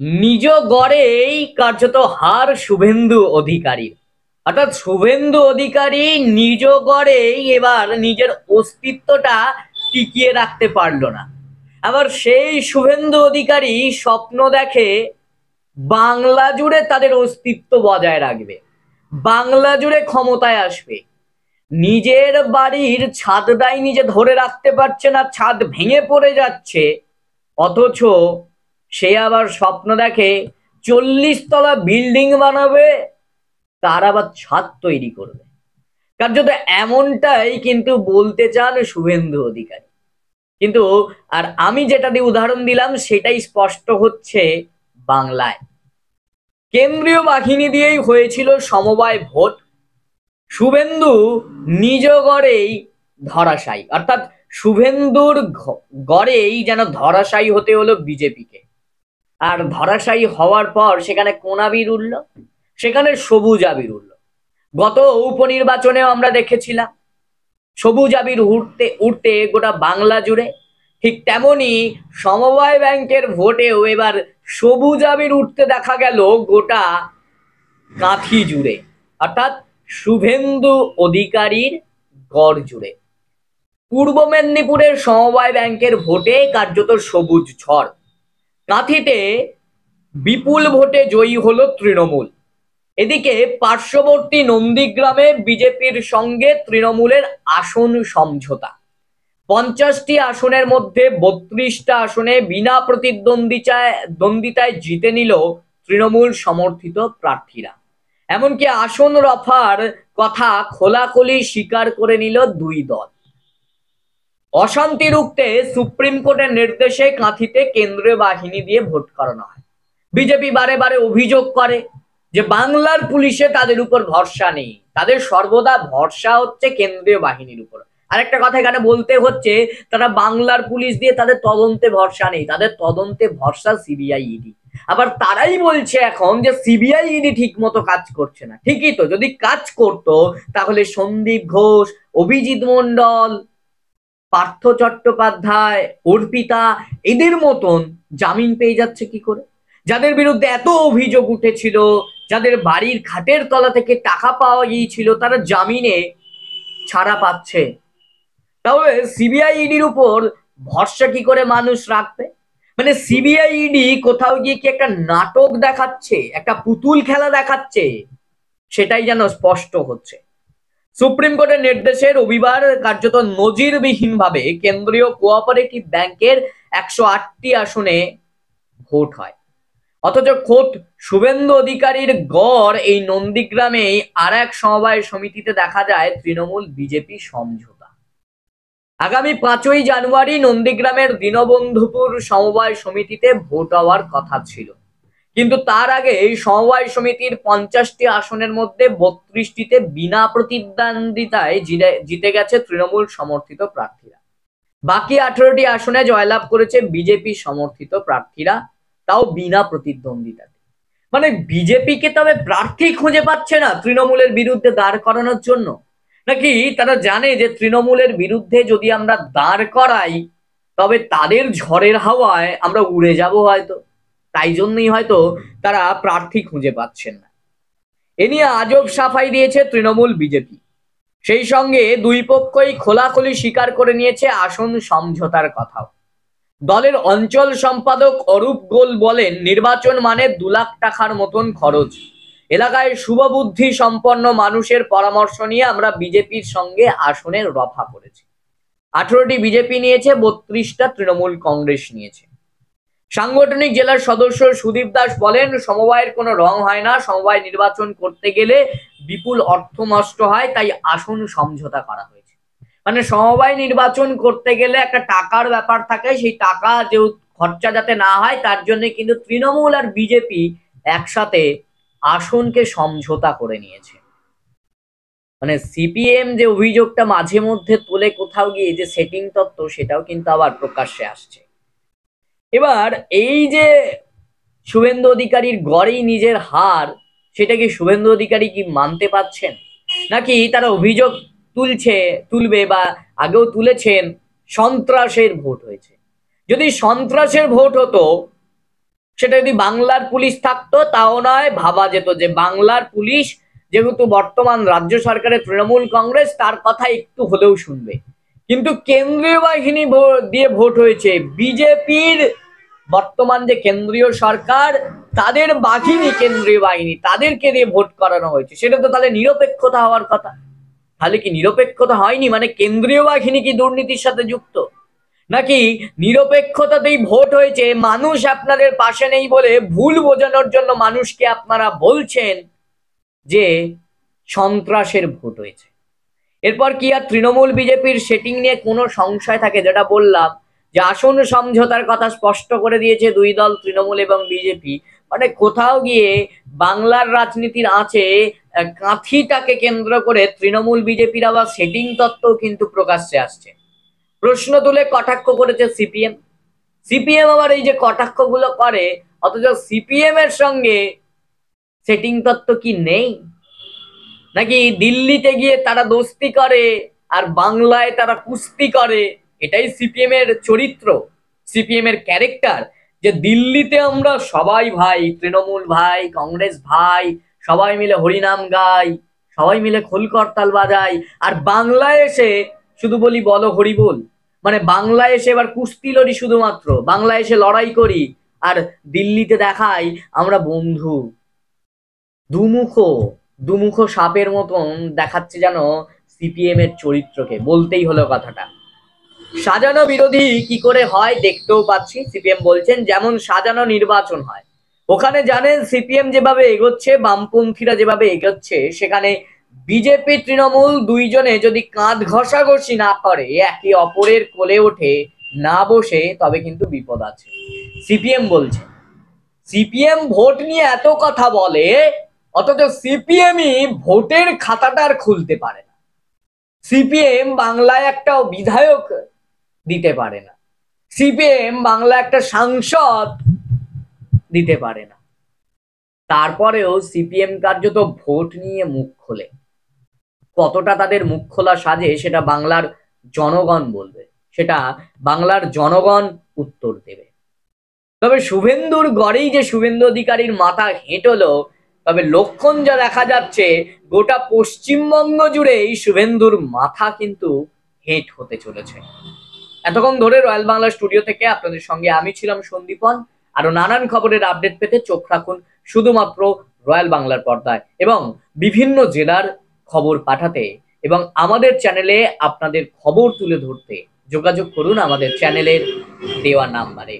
নিজ গড়েই কার্যত হার শুভেন্দু অধিকারীর। অর্থাৎ শুভেন্দু অধিকারী নিজ গড়েই এবার নিজের অস্তিত্বটা টিকিয়ে রাখতে পারলো না। আবার সেই শুভেন্দু অধিকারী স্বপ্ন দেখে বাংলা জুড়ে তাদের অস্তিত্ব বজায় রাখবে, বাংলা জুড়ে ক্ষমতায় আসবে। নিজের বাড়ির ছাদটাই নিজে ধরে রাখতে পারছে না, ছাদ ভেঙে পড়ে যাচ্ছে, অথচ সে আবার স্বপ্ন দেখে 40 তলা বিল্ডিং বানাবে, তার আবার ছাদ তৈরি করবে। কার্যত এমনটাই কিন্তু বলতে চান শুভেন্দু অধিকারী। কিন্তু আর আমি যেটা দিয়ে উদাহরণ দিলাম সেটাই স্পষ্ট হচ্ছে বাংলায়। কেন্দ্রীয় বাহিনী দিয়েই হয়েছিল সমবায় ভোট। শুভেন্দু নিজ গড়েই ধরাশায়ী, অর্থাৎ শুভেন্দুর গড়েই যেন ধরাশায়ী হতে হলো বিজেপিকে। আর ধরাশায়ী হওয়ার পর সেখানে কোন আবির উঠল? সেখানে সবুজ আবির উঠল। গত উপনির্বাচনেও আমরা দেখেছিলাম সবুজ আবির উঠতে উঠতে গোটা বাংলা জুড়ে। ঠিক তেমনি সমবায় ব্যাংকের ভোটেও এবার সবুজ আবির উঠতে দেখা গেল গোটা কাঁথি জুড়ে, অর্থাৎ শুভেন্দু অধিকারীর গড় জুড়ে। পূর্ব মেদিনীপুরের সমবায় ব্যাংকের ভোটে কার্যত সবুজ ঝড়। কাঁথিতে বিপুল ভোটে জয়ী হলো তৃণমূল। এদিকে পার্শ্ববর্তী নন্দীগ্রামে বিজেপির সঙ্গে তৃণমূলের আসন সমঝোতা। 50টি আসনের মধ্যে 32টা আসনে বিনা প্রতিদ্বন্দ্বিতায় জিতে নিল তৃণমূল সমর্থিত প্রার্থীরা। এমনকি আসন রফার কথা খোলাখুলি স্বীকার করে নিল দুই দল। অশান্তি রুখতে সুপ্রিম কোর্টের নির্দেশে কাঁথিতে কেন্দ্রীয় বাহিনী দিয়ে ভোট করানো হয়। বিজেপি বারে বারে অভিযোগ করে যে বাংলার পুলিশে তাদের উপর ভরসা নেই, তাদের সর্বদা ভরসা হচ্ছে কেন্দ্রীয় বাহিনীর উপর। আরেকটা কথা এখানে বলতে হচ্ছে, তারা বাংলার পুলিশ দিয়ে তাদের তদন্তে ভরসা নেই, তাদের তদন্তে ভরসা সিবিআই ইডি। আবার তারাই বলছে এখন যে সিবিআই ইডি ঠিক মতো কাজ করছে না। ঠিকই তো, যদি কাজ করতো তাহলে সন্দীপ ঘোষ, অভিজিৎ মন্ডল, পার্থ চট্টোপাধ্যায়, অর্পিতা এদের মতন জামিন পেয়ে যাচ্ছে কি করে? যাদের বিরুদ্ধে এত অভিযোগ উঠেছিল, যাদের বাড়ির খাটের তলা থেকে টাকা পাওয়া গিয়েছিল, তারা জামিনে ছাড়া পাচ্ছে। তাহলে সিবিআই ইডির উপর ভরসা কি করে মানুষ রাখবে? মানে সিবিআই ইডি কোথাও গিয়ে কি একটা নাটক দেখাচ্ছে, একটা পুতুল খেলা দেখাচ্ছে, সেটাই যেন স্পষ্ট হচ্ছে। সুপ্রিম কোর্টের নির্দেশে রবিবার কার্যত নজিরবিহীনভাবে কেন্দ্রীয় কোঅপারেটিভ ব্যাংকের 108টি আসনে ভোট হয়। অথচ খোদ শুভেন্দু অধিকারীর গড় এই নন্দীগ্রামেই আর এক সমবায় সমিতিতে দেখা যায় তৃণমূল বিজেপি সমঝোতা। আগামী 5ই জানুয়ারি নন্দীগ্রামের দীনবন্ধুপুর সমবায় সমিতিতে ভোট হওয়ার কথা ছিল, কিন্তু তার আগে এই সমবায় সমিতির 50টি আসনের মধ্যে 32টিতে বিনা প্রতিদ্বন্দ্বিতায় জিতে গেছে তৃণমূল সমর্থিত প্রার্থীরা। বাকি 18টি আসনে জয়লাভ করেছে বিজেপি সমর্থিত প্রার্থীরা, তাও বিনা প্রতিদ্বন্দ্বিতাতে। মানে বিজেপিকে তবে প্রার্থী খুঁজে পাচ্ছে না তৃণমূলের বিরুদ্ধে দাঁড় করানোর জন্য, নাকি তারা জানে যে তৃণমূলের বিরুদ্ধে যদি আমরা দাঁড় করাই তবে তাদের ঝড়ের হাওয়ায় আমরা উড়ে যাব হয়তো, তাই জন্যই হয়তো তারা প্রার্থী খুঁজে পাচ্ছেন না। এ নিয়ে আজব সাফাই দিয়েছে তৃণমূল বিজেপি। সেই সঙ্গে দুই পক্ষই খোলাখুলি স্বীকার করে নিয়েছে আসন সমঝোতার কথাও। দলের অঞ্চল সম্পাদক অরূপ গোল বলেন, নির্বাচন মানে 2 লাখ টাকার মতন খরচ। এলাকায় শুভবুদ্ধি সম্পন্ন মানুষের পরামর্শ নিয়ে আমরা বিজেপির সঙ্গে আসনের রফা করেছি। 18টি বিজেপি নিয়েছে, 32টা তৃণমূল কংগ্রেস নিয়েছে। সাংগঠনিক জেলার সদস্য সুদীপ দাস বলেন, সমবায়ের কোনো রং হয় না, সমবায় নির্বাচন করতে গেলে বিপুল অর্থ নষ্ট হয়, তাই আসন সমঝোতা করা হয়েছে। মানে সমবায় নির্বাচন করতে গেলে একটা টাকার ব্যাপার থাকে, সেই টাকা যে খরচা যাতে না হয় তার জন্য কিন্তু তৃণমূল আর বিজেপি একসাথে আসনকে সমঝোতা করে নিয়েছে। মানে সিপিএম যে অভিযোগটা মাঝে মধ্যে তোলে কোথাও গিয়ে, যে সেটিং তত্ত্ব, সেটাও কিন্তু আবার প্রকাশ্যে আসছে। এবার এই যে শুভেন্দু অধিকারীর গড়েই নিজের হার, সেটা কি শুভেন্দু অধিকারী কি মানতে পারছেন, নাকি তারা অভিযোগ তুলবে বা আগেও তুলেছেন সন্ত্রাসের ভোট হয়েছে? যদি সন্ত্রাসের ভোট হতো সেটা যদি বাংলার পুলিশ থাকতো তাও নয়, ভাবা যেত যে বাংলার পুলিশ যেহেতু বর্তমান রাজ্য সরকারের তৃণমূল কংগ্রেস, তার কথা একটু হলেও শুনবে। কিন্তু কেন্দ্রীয় বাহিনী দিয়ে ভোট হয়েছে, বিজেপির বর্তমান যে কেন্দ্রীয় সরকার তাদের বাহিনী, কেন্দ্রীয় বাহিনী তাদেরকে দিয়ে ভোট করানো হয়েছে, সেটা তো তাহলে নিরপেক্ষতা হওয়ার কথা। তাহলে কি নিরপেক্ষতা হয়নি? মানে কেন্দ্রীয় বাহিনী কি দুর্নীতির সাথে যুক্ত? নাকি নিরপেক্ষতাতেই ভোট হয়েছে, মানুষ আপনাদের পাশে নেই বলে ভুল বোঝানোর জন্য মানুষকে আপনারা বলছেন যে সন্ত্রাসের ভোট হয়েছে? এরপর কি আর তৃণমূল বিজেপির সেটিং নিয়ে কোনো সংশয় থাকে? যেটা বললাম যে আসন সমঝোতার কথা স্পষ্ট করে দিয়েছে দুই দল, তৃণমূল এবং বিজেপি। মানে কোথাও গিয়ে বাংলার রাজনীতির আছে কাঁথিটাকে কেন্দ্র করে তৃণমূল বিজেপির আবার সেটিং তত্ত্ব কিন্তু প্রকাশ্যে আসছে। প্রশ্ন তুলে কটাক্ষ করেছে সিপিএম। সিপিএম আবার এই যে কটাক্ষগুলো করে, অথচ সিপিএম এর সঙ্গে সেটিং তত্ত্ব কি নেই? নাকি দিল্লিতে গিয়ে তারা দোস্তি করে আর বাংলায় তারা কুস্তি করে? এটাই সিপিএম এর চরিত্র, সিপিএম এর ক্যারেক্টার, যে দিল্লিতে আমরা সবাই ভাই, তৃণমূল ভাই, কংগ্রেস ভাই, সবাই মিলে হরিনাম গাই, সবাই মিলে খোল করতাল বাজাই, আর বাংলায় এসে শুধু বলি বলো হরি বল। মানে বাংলায় এসে এবার কুস্তি লড়ি, শুধুমাত্র বাংলায় এসে লড়াই করি, আর দিল্লিতে দেখাই আমরা বন্ধু। দুমুখো দুমুখো সাপের মতন দেখাচ্ছে যেন সিপিএম এর চরিত্রকে, বলতেই হলো কথাটা। সাজানো বিরোধী কি করে হয় দেখতেও পাচ্ছি। সিপিএম বলছেন যেমন সাজানো নির্বাচন হয়, ওখানে জানেন সিপিএম যেভাবে এগোচ্ছে, বামপন্থীরা যেভাবে এগোচ্ছে, সেখানে বিজেপি তৃণমূল দুইজনে যদি কাঁধ ঘষাঘষি না করে, একে অপরের কোলে ওঠে না বসে, তবে কিন্তু বিপদ আছে। সিপিএম বলছে, সিপিএম ভোট নিয়ে এত কথা বলে, অথচ সিপিএমই ভোটের খাতাটার খুলতে পারে না। সিপিএম বাংলায় একটা বিধায়ক দিতে পারে না, সিপিএম বাংলা একটা সাংসদ দিতে পারে না। তারপরেও সিপিএম কার্যত ভোট নিয়ে মুখ খোলে। কতটা তাদের মুখ খোলা সাজে সেটা বাংলার জনগণ বলবে, সেটা বাংলার জনগণ উত্তর দেবে। তবে শুভেন্দুর গড়েই যে শুভেন্দু অধিকারীর মাথা হেঁট হলো, তবে লক্ষণ যা দেখা যাচ্ছে গোটা পশ্চিমবঙ্গ জুড়েই শুভেন্দুর মাথা কিন্তু হেঁট হতে চলেছে। এতক্ষণ ধরে রয়্যাল বাংলা স্টুডিও থেকে আপনাদের সঙ্গে আমি ছিলাম সন্দীপন। আরো নানান খবরের আপডেট পেতে চোখ রাখুন শুধুমাত্র রয়্যাল বাংলার পর্দায়, এবং বিভিন্ন জেলার খবর পাঠাতে এবং আমাদের চ্যানেলে আপনাদের খবর তুলে ধরতে যোগাযোগ করুন আমাদের চ্যানেলের দেওয়া নাম্বারে।